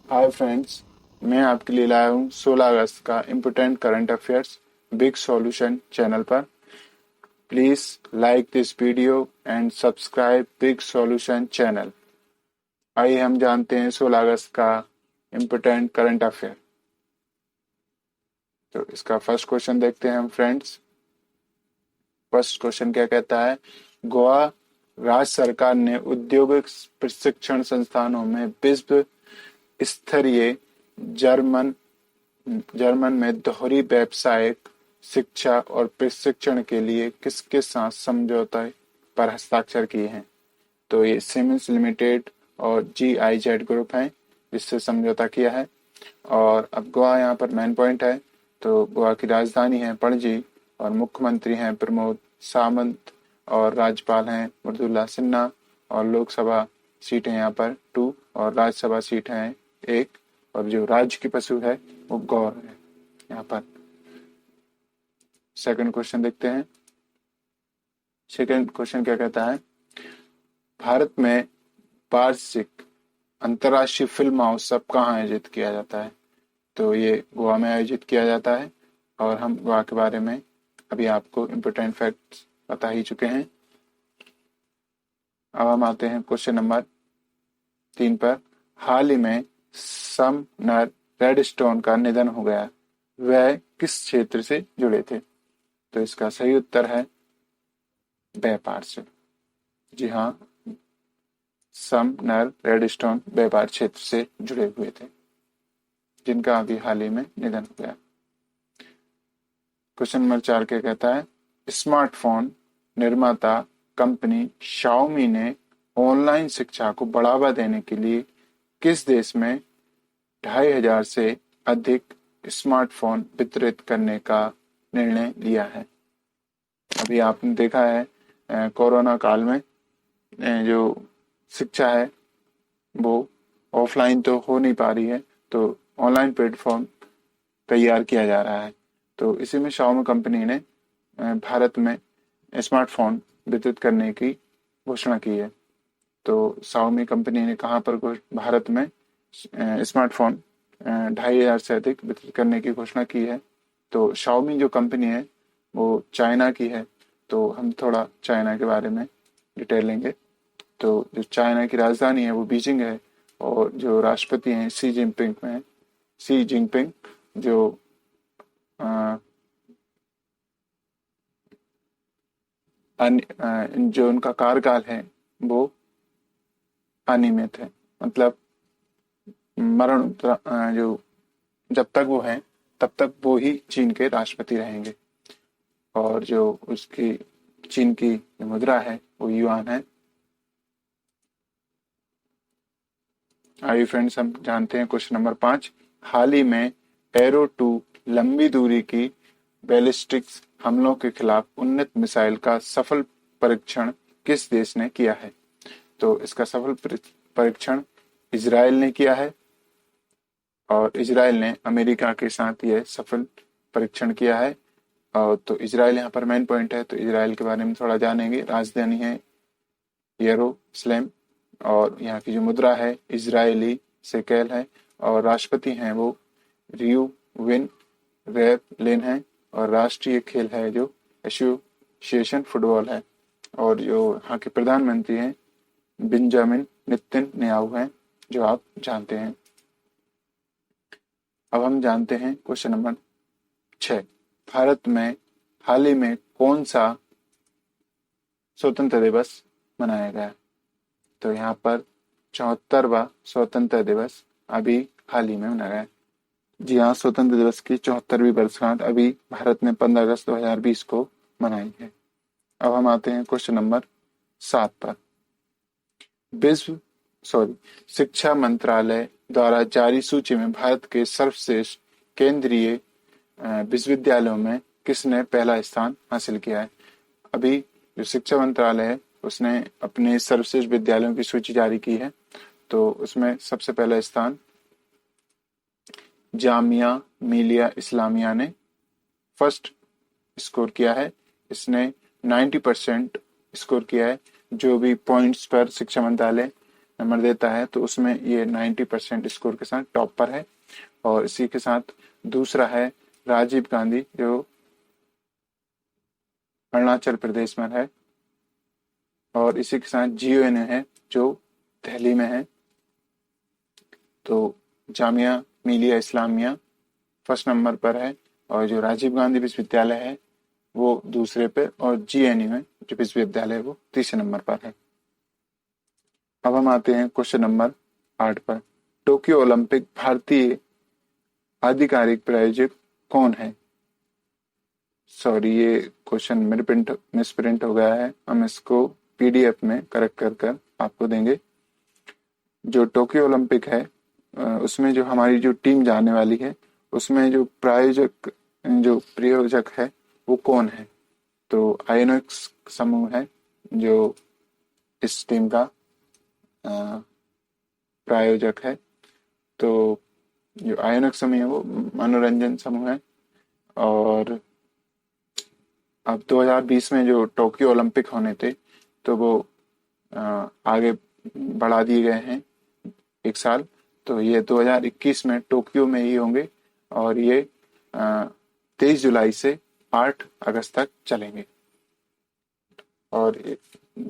Hi friends, मैं आपके लिए लाया हूँ 16 अगस्त का important current affairs big solution channel पर। Please like this video and subscribe big solution channel. आइए हम जानते हैं 16 अगस्त का इम्पोर्टेंट करंट अफेयर। तो इसका फर्स्ट क्वेश्चन देखते हैं हम फ्रेंड्स। फर्स्ट क्वेश्चन क्या कहता है? गोवा राज्य सरकार ने औद्योगिक प्रशिक्षण संस्थानों में विश्व स्तरीय जर्मन जर्मन में दोहरी व्यावसायिक शिक्षा और प्रशिक्षण के लिए किसके साथ समझौते पर हस्ताक्षर किए हैं? तो ये सीमेंस लिमिटेड और GIZ ग्रुप हैं जिससे समझौता किया है। और अब गोवा यहाँ पर मेन पॉइंट है। तो गोवा की राजधानी है पणजी और मुख्यमंत्री हैं प्रमोद सावंत और राज्यपाल हैं मृदुला सिन्हा और लोकसभा सीट है यहाँ पर 2 और राज्यसभा सीट है 1 और जो राज्य की पशु है वो गौर है यहाँ पर। सेकंड क्वेश्चन देखते हैं। सेकंड क्वेश्चन क्या कहता है? भारत में वार्षिक अंतर्राष्ट्रीय फिल्म महोत्सव कहाँ आयोजित किया जाता है? तो ये गोवा में आयोजित किया जाता है और हम गोवा के बारे में अभी आपको इम्पोर्टेंट फैक्ट्स बता ही चुके हैं। अब हम आते हैं क्वेश्चन नंबर 3 पर। हाल ही में समनर रेडस्टोन का निधन हो गया, वह किस क्षेत्र से जुड़े थे? तो इसका सही उत्तर है व्यापार से। जी हाँ, समनर रेडस्टोन व्यापार क्षेत्र से जुड़े हुए थे जिनका अभी हाल ही में निधन हो गया। क्वेश्चन नंबर 4 क्या कहता है? स्मार्टफोन निर्माता कंपनी शाओमी ने ऑनलाइन शिक्षा को बढ़ावा देने के लिए किस देश में 2500 से अधिक स्मार्टफोन वितरित करने का निर्णय लिया है? अभी आपने देखा है कोरोना काल में जो शिक्षा है वो ऑफलाइन तो हो नहीं पा रही है, तो ऑनलाइन प्लेटफॉर्म तैयार किया जा रहा है। तो इसी में शाओमी कंपनी ने भारत में स्मार्टफोन वितरित करने की घोषणा की है। तो शाओमी कंपनी ने कहाँ पर भारत में स्मार्टफोन 2500 से अधिक वितरित करने की घोषणा की है। तो शाओमी जो कंपनी है वो चाइना की है। तो हम थोड़ा चाइना के बारे में डिटेल लेंगे। तो जो चाइना की राजधानी है वो बीजिंग है और जो राष्ट्रपति हैं सी जिनपिंग जो जो उनका कार्यकाल है वो अनियमित है, मतलब जो जब तक वो हैं तब तक वो ही चीन के राष्ट्रपति रहेंगे। और जो उसकी चीन की मुद्रा है वो युआन है। आइए फ्रेंड्स, हम जानते हैं क्वेश्चन नंबर 5। हाल ही में एरो 2 लंबी दूरी की बैलिस्टिक्स हमलों के खिलाफ उन्नत मिसाइल का सफल परीक्षण किस देश ने किया है? तो इसका सफल परीक्षण इजराइल ने किया है और इजराइल ने अमेरिका के साथ यह सफल परीक्षण किया है। और तो इजराइल यहाँ पर मेन पॉइंट है, तो इजराइल के बारे में थोड़ा जानेंगे। राजधानी है यरूशलेम और यहाँ की जो मुद्रा है इजरायली शेकेल है और राष्ट्रपति हैं वो रियूविन रेवलिन है और राष्ट्रीय खेल है जो एसोसिएशन फुटबॉल है। और जो यहाँ के प्रधानमंत्री हैं बेंजामिन नेतन्याहू हैं, जो आप जानते हैं। अब हम जानते हैं क्वेश्चन नंबर 6। भारत में हाल ही में कौन सा स्वतंत्रता दिवस मनाया गया? तो यहाँ पर 74वां स्वतंत्रता दिवस अभी हाल ही में मनाया गया। जी हाँ, स्वतंत्रता दिवस की 74वीं वर्षगांठ अभी भारत ने 15 अगस्त 2020 को मनाई है। अब हम आते हैं क्वेश्चन नंबर 7 पर। शिक्षा मंत्रालय द्वारा जारी सूची में भारत के सर्वश्रेष्ठ केंद्रीय विश्वविद्यालयों में किसने पहला स्थान हासिल किया है? अभी जो शिक्षा मंत्रालय है उसने अपने सर्वश्रेष्ठ विद्यालयों की सूची जारी की है। तो उसमें सबसे पहला स्थान जामिया मिलिया इस्लामिया ने फर्स्ट स्कोर किया है। इसने 90% स्कोर किया है। जो भी पॉइंट्स पर शिक्षा मंत्रालय नंबर देता है, तो उसमें ये 90% स्कोर के साथ टॉप पर है। और इसी के साथ दूसरा है राजीव गांधी, जो अरुणाचल प्रदेश में है। और इसी के साथ GUNA है, जो दिल्ली में है। तो जामिया मिलिया इस्लामिया फर्स्ट नंबर पर है, और जो राजीव गांधी विश्वविद्यालय है वो दूसरे पे, और GNU है जो विश्वविद्यालय है वो तीसरे नंबर पर है। अब हम आते हैं क्वेश्चन नंबर 8 पर। टोक्यो ओलंपिक भारतीय आधिकारिक प्रायोजक कौन है? सॉरी, ये क्वेश्चन मिसप्रिंट हो गया है, हम इसको PDF में करेक्ट कर आपको देंगे। जो टोक्यो ओलंपिक है उसमें जो हमारी जो टीम जाने वाली है, उसमें जो प्रायोजक है वो कौन है? तो आयोनिक्स समूह है जो इस टीम का प्रायोजक है। तो जो आयोनिक्स समूह है वो मनोरंजन समूह है। और अब 2020 में जो टोक्यो ओलंपिक होने थे, तो वो आगे बढ़ा दिए गए हैं एक साल। तो ये 2021 में टोक्यो में ही होंगे, और ये 23 जुलाई से 8 अगस्त तक चलेंगे। और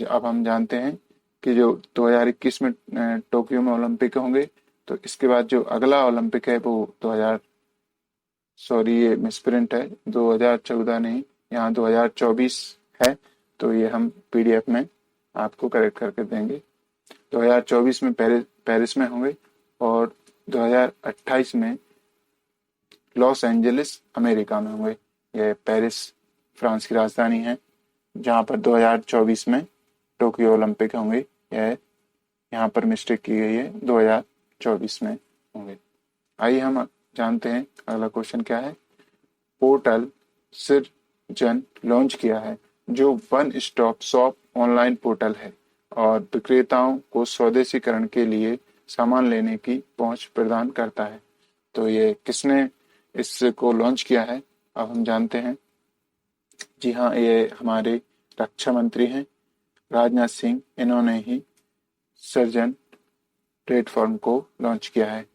अब हम जानते हैं कि जो 2021 में टोक्यो में ओलंपिक होंगे, तो इसके बाद जो अगला ओलंपिक है वो 2000, सॉरी ये मिसप्रिंट है, 2014 नहीं, यहाँ 2024 है। तो ये हम PDF में आपको करेक्ट करके देंगे। 2024 में पेरिस में होंगे, और 2028 में लॉस एंजलिस अमेरिका में होंगे। यह पेरिस फ्रांस की राजधानी है, जहाँ पर 2024 में टोक्यो ओलंपिक होंगे। यह यहाँ पर मिस्टेक की गई है, 2024 में होंगे। आइए हम जानते हैं अगला क्वेश्चन क्या है। पोर्टल सृजन लॉन्च किया है, जो one stop shop online portal है और विक्रेताओं को स्वदेशीकरण के लिए सामान लेने की पहुंच प्रदान करता है। तो ये किसने इसको लॉन्च किया है, अब हम जानते हैं। जी हाँ, ये हमारे रक्षा मंत्री हैं राजनाथ सिंह, इन्होंने ही सृजन प्लेटफॉर्म को लॉन्च किया है।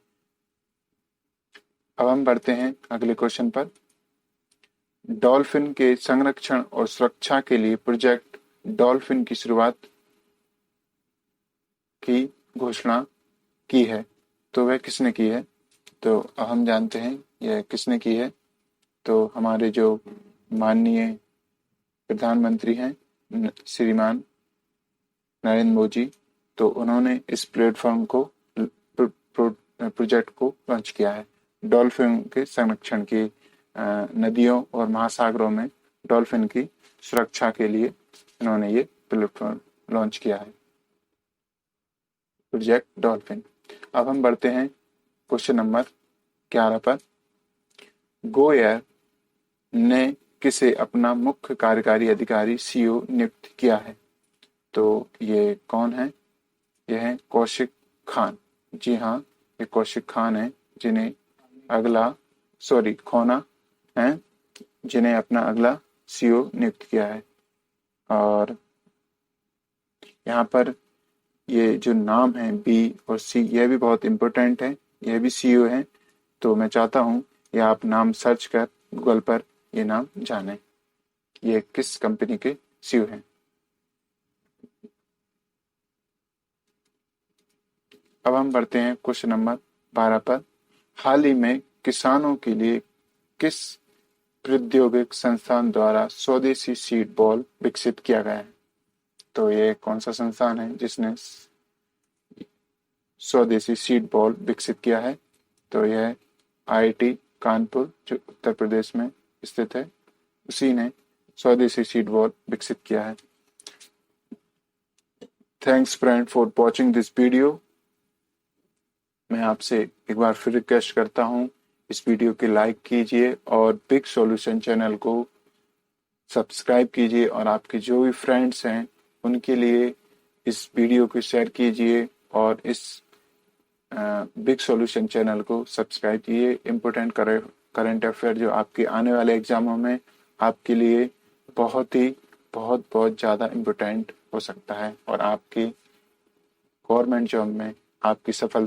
अब हम बढ़ते हैं अगले क्वेश्चन पर। डॉल्फिन के संरक्षण और सुरक्षा के लिए प्रोजेक्ट डॉल्फिन की शुरुआत की घोषणा की है, तो वह किसने की है? तो हम जानते हैं यह किसने की है। तो हमारे जो माननीय प्रधानमंत्री हैं श्रीमान नरेंद्र मोदी, तो उन्होंने इस प्लेटफॉर्म को प्रोजेक्ट को लॉन्च किया है। डॉल्फिन के संरक्षण की नदियों और महासागरों में डॉल्फिन की सुरक्षा के लिए इन्होंने ये प्लेटफॉर्म लॉन्च किया है, प्रोजेक्ट डॉल्फिन। अब हम बढ़ते हैं क्वेश्चन नंबर 11 पर। गो एयर ने किसे अपना मुख्य कार्यकारी अधिकारी CEO नियुक्त किया है? तो ये कौन है? यह है कौशिक खान। जी हाँ, ये कौशिक खान है जिन्हें खोना है, जिन्हें अपना अगला CEO नियुक्त किया है। और यहाँ पर ये जो नाम है B और C, यह भी बहुत इम्पोर्टेंट है, यह भी CEO है। तो मैं चाहता हूँ ये आप नाम सर्च कर गूगल पर ये नाम जानें, ये किस कंपनी के CEO हैं। अब हम बढ़ते हैं क्वेश्चन नंबर 12 पर। हाल ही में किसानों के लिए किस प्रौद्योगिक संस्थान द्वारा स्वदेशी सीड बॉल विकसित किया गया है? तो ये कौन सा संस्थान है जिसने स्वदेशी सीड बॉल विकसित किया है? तो यह IIT कानपुर, जो उत्तर प्रदेश में स्थित है, उसी ने स्वदेशी सीड बॉल विकसित किया है। Thanks friend for watching this video. मैं आपसे एक बार फिर रिक्वेस्ट करता हूँ, इस वीडियो के लाइक कीजिए और बिग सॉल्यूशन चैनल को सब्सक्राइब कीजिए, और आपके जो भी फ्रेंड्स हैं उनके लिए इस वीडियो को शेयर कीजिए, और इस बिग सॉल्यूशन चैनल को सब्सक्राइब कीजिए। इम्पोर्टेंट करंट अफेयर जो आपके आने वाले एग्जामों में आपके लिए बहुत ज़्यादा इम्पोर्टेंट हो सकता है, और आपके गवर्नमेंट जॉब में आपकी सफलता